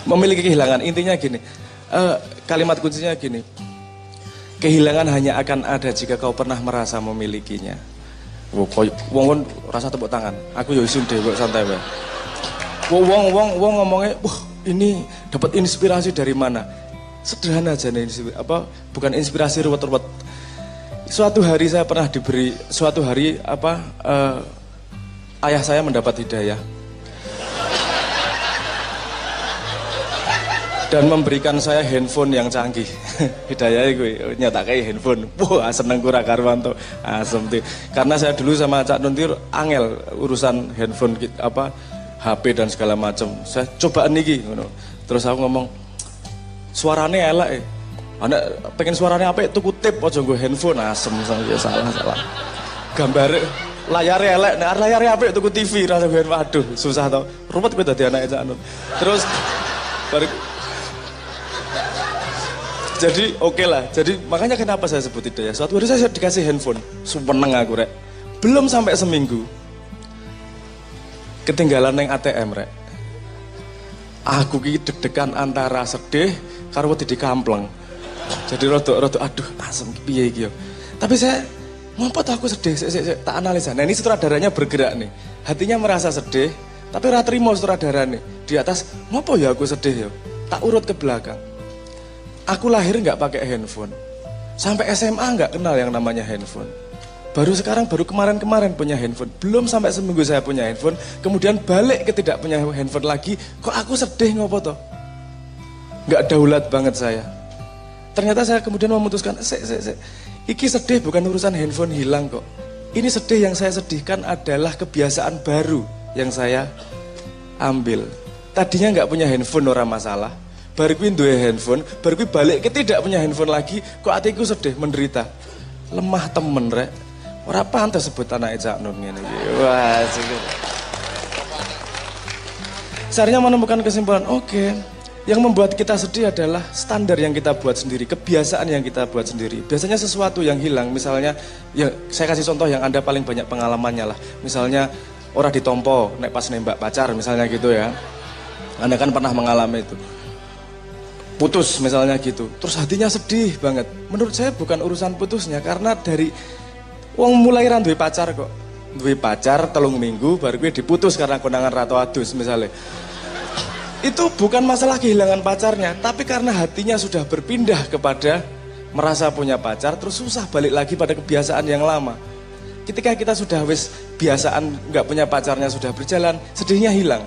Memiliki kehilangan, intinya gini, kalimat kuncinya gini, kehilangan hanya akan ada jika kau pernah merasa memilikinya. Wong rasa tepuk tangan, aku ya isin deh, santai wae. Wong ngomongnya, wah ini dapat inspirasi dari mana? Sederhana aja nih, bukan inspirasi ruwet-ruwet. Suatu hari saya pernah diberi, ayah saya mendapat hidayah. Dan memberikan saya handphone yang canggih. Hidayahnya gue nyatakan handphone. Wah seneng gue Rakarwanto. Asem tuh. Karena saya dulu sama Cak Nuntir angel urusan handphone HP dan segala macam. Saya cobaan nih gitu. Terus aku ngomong suaranya elek Anak pengen suaranya apa itu kutip aja gue handphone asem ya salah. Gambar layarnya elek, nah layarnya apa itu TV rasa gue waduh susah tau. Rumput gue tadi anak Cak Nun. Terus baru jadi oke lah, jadi makanya kenapa saya sebut itu ya. Suatu hari saya dikasih handphone, seneng aku rek. Belum sampai seminggu, ketinggalan neng ATM rek. Aku ki deg-degan antara sedih karo wedi kampleng. Jadi rodok aduh asem piye iki yo. Tapi saya ngopo aku sedih, tak analisa. Nah ini sutradaranya bergerak nih, hatinya merasa sedih, tapi ora trimo sutradarane. Di atas ngopo ya aku sedih yo. Tak urut ke belakang. Aku lahir nggak pakai handphone, sampai SMA nggak kenal yang namanya handphone. Baru kemarin punya handphone, belum sampai seminggu saya punya handphone, kemudian balik ke tidak punya handphone lagi. Kok aku sedih ngopo toh? Nggak daulat banget saya. Ternyata saya kemudian memutuskan, iki sedih bukan urusan handphone hilang kok. Ini sedih yang saya sedihkan adalah kebiasaan baru yang saya ambil. Tadinya nggak punya handphone orang masalah. Baru gue duwe handphone, baru gue balik ke tidak punya handphone lagi, kok hatiku sedih, menderita. Lemah temen rek. Ora pantes sebut anak Cak Nun ngene iki. Wah, Seharusnya menemukan kesimpulan, oke. Yang membuat kita sedih adalah standar yang kita buat sendiri, kebiasaan yang kita buat sendiri. Biasanya sesuatu yang hilang, misalnya, ya saya kasih contoh yang Anda paling banyak pengalamannya lah. Misalnya orang ditompo, nek pas nembak pacar, misalnya gitu ya. Anda kan pernah mengalami itu. Putus misalnya gitu, terus hatinya sedih banget. Menurut saya bukan urusan putusnya, karena dari wong mulai duwe pacar kok. Duwe pacar 3 minggu baru gue diputus karena konangan ratu adus misalnya. Itu bukan masalah kehilangan pacarnya, tapi karena hatinya sudah berpindah kepada merasa punya pacar, terus susah balik lagi pada kebiasaan yang lama. Ketika kita sudah biasaan nggak punya pacarnya sudah berjalan, sedihnya hilang.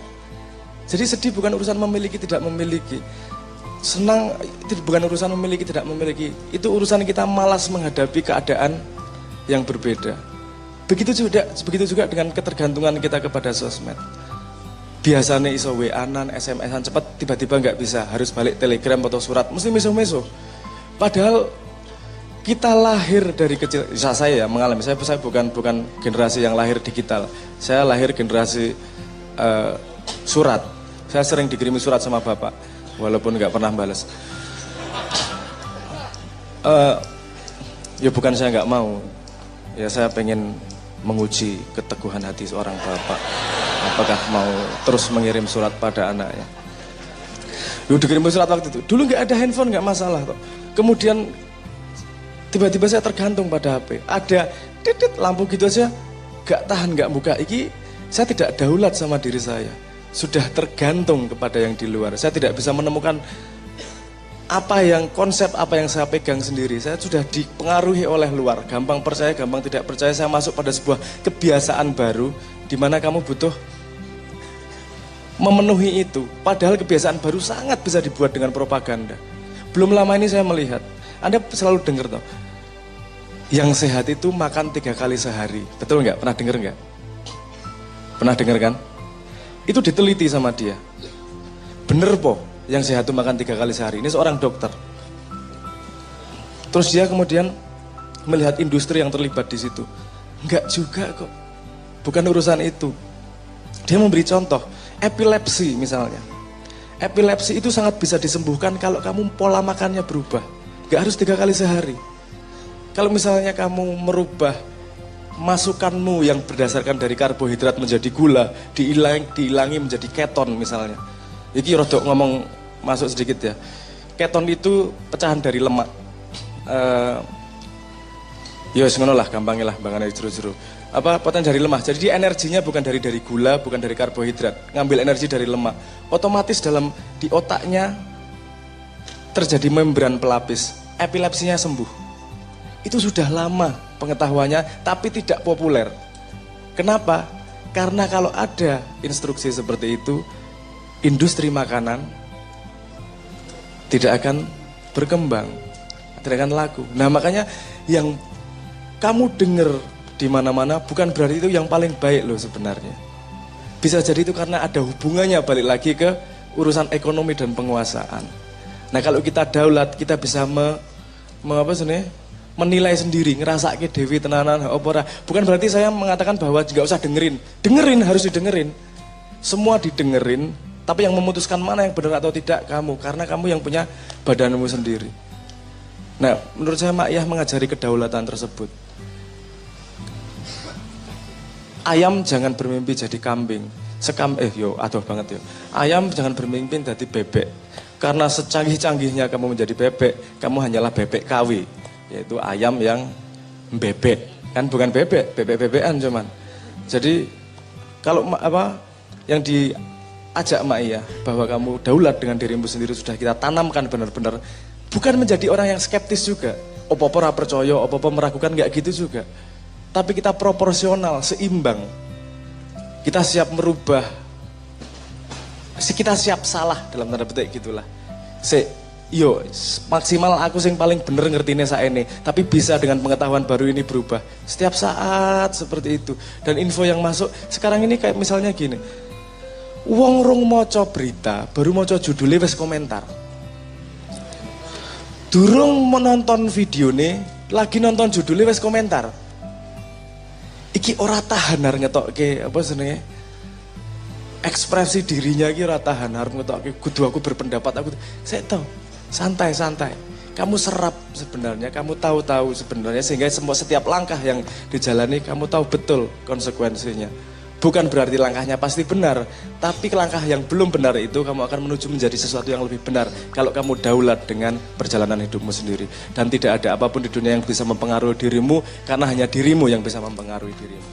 Jadi sedih bukan urusan memiliki tidak memiliki. Senang itu bukan urusan memiliki tidak memiliki, itu urusan kita malas menghadapi keadaan yang berbeda. Begitu juga dengan ketergantungan kita kepada sosmed. Biasanya iso WA-an, SMS-an cepat, tiba-tiba nggak bisa, harus balik telegram atau surat, mesti meso-meso. Padahal kita lahir dari kecil, saya ya mengalami, saya bukan generasi yang lahir digital, saya lahir generasi surat. Saya sering dikirimi surat sama bapak. Walaupun nggak pernah balas. Ya bukan saya nggak mau. Ya saya pengen menguji keteguhan hati seorang bapak. Apakah mau terus mengirim surat pada anaknya. Dulu dikirim surat waktu itu. Dulu nggak ada handphone nggak masalah toh. Kemudian tiba-tiba saya tergantung pada HP. Ada titit lampu gitu aja. Nggak tahan nggak buka. Iki saya tidak daulat sama diri saya. Sudah tergantung kepada yang di luar. Saya tidak bisa menemukan konsep apa yang saya pegang sendiri. Saya sudah dipengaruhi oleh luar. Gampang percaya, gampang tidak percaya. Saya masuk pada sebuah kebiasaan baru di mana kamu butuh memenuhi itu. Padahal kebiasaan baru sangat bisa dibuat dengan propaganda. Belum lama ini saya melihat, Anda selalu dengar toh, yang sehat itu makan 3 kali sehari. Betul nggak? Pernah dengar nggak? Pernah dengar kan? Itu diteliti sama dia. Bener po, yang sehat itu makan 3 kali sehari. Ini seorang dokter. Terus dia kemudian melihat industri yang terlibat di situ. Enggak juga kok. Bukan urusan itu. Dia memberi contoh, epilepsi misalnya. Epilepsi itu sangat bisa disembuhkan kalau kamu pola makannya berubah. Enggak harus 3 kali sehari. Kalau misalnya kamu merubah masukanmu yang berdasarkan dari karbohidrat menjadi gula, diilangi menjadi keton misalnya. Iki rodok ngomong masuk sedikit ya. Keton itu pecahan dari lemak. Ya ngono lah, gampangnya lah, bangane jero-jero. Potongan dari lemak. Jadi energinya bukan dari gula, bukan dari karbohidrat. Ngambil energi dari lemak. Otomatis di otaknya terjadi membran pelapis. Epilepsinya sembuh. Itu sudah lama pengetahuannya, tapi tidak populer. Kenapa? Karena kalau ada instruksi seperti itu, industri makanan tidak akan berkembang, tidak akan laku. Nah makanya yang kamu dengar di mana-mana bukan berarti itu yang paling baik loh sebenarnya. Bisa jadi itu karena ada hubungannya balik lagi ke urusan ekonomi dan penguasaan. Nah kalau kita daulat, kita bisa menilai sendiri, ngerasake dewi tenanan opora. Bukan berarti saya mengatakan bahwa nggak usah dengerin. Dengerin, harus didengerin. Semua didengerin, tapi yang memutuskan mana yang benar atau tidak kamu, karena kamu yang punya badanmu sendiri. Nah, menurut saya Mak Yah mengajari kedaulatan tersebut. Ayam jangan bermimpi jadi kambing. Aduh banget ya. Ayam jangan bermimpi jadi bebek. Karena secanggih-canggihnya kamu menjadi bebek, kamu hanyalah bebek KW. Yaitu ayam yang bebek. Kan bukan bebek, bebek-bebekan cuman. Jadi kalau yang diajak Mak Yah bahwa kamu daulat dengan dirimu sendiri sudah kita tanamkan benar-benar. Bukan menjadi orang yang skeptis juga. Opo-opo ora percaya, opo-opo meragukan, enggak gitu juga. Tapi kita proporsional, seimbang. Kita siap merubah. Kita siap salah dalam tanda petik gitulah. Maksimal aku sing paling bener ngertine saene, tapi bisa dengan pengetahuan baru ini berubah. Setiap saat seperti itu. Dan info yang masuk sekarang ini kayak misalnya gini. Wong rong maca berita, baru maca judulnya wis komentar. Durung menonton videone, lagi nonton judulnya wis komentar. Iki ora tahan arep ngetokke ekspresi dirinya iki ora tahan arep ngetokke kudu aku berpendapat saya tahu santai-santai. Kamu serap sebenarnya, kamu tahu sebenarnya sehingga setiap langkah yang dijalani kamu tahu betul konsekuensinya. Bukan berarti langkahnya pasti benar, tapi langkah yang belum benar itu kamu akan menuju menjadi sesuatu yang lebih benar kalau kamu daulat dengan perjalanan hidupmu sendiri. Dan tidak ada apapun di dunia yang bisa mempengaruhi dirimu karena hanya dirimu yang bisa mempengaruhi dirimu.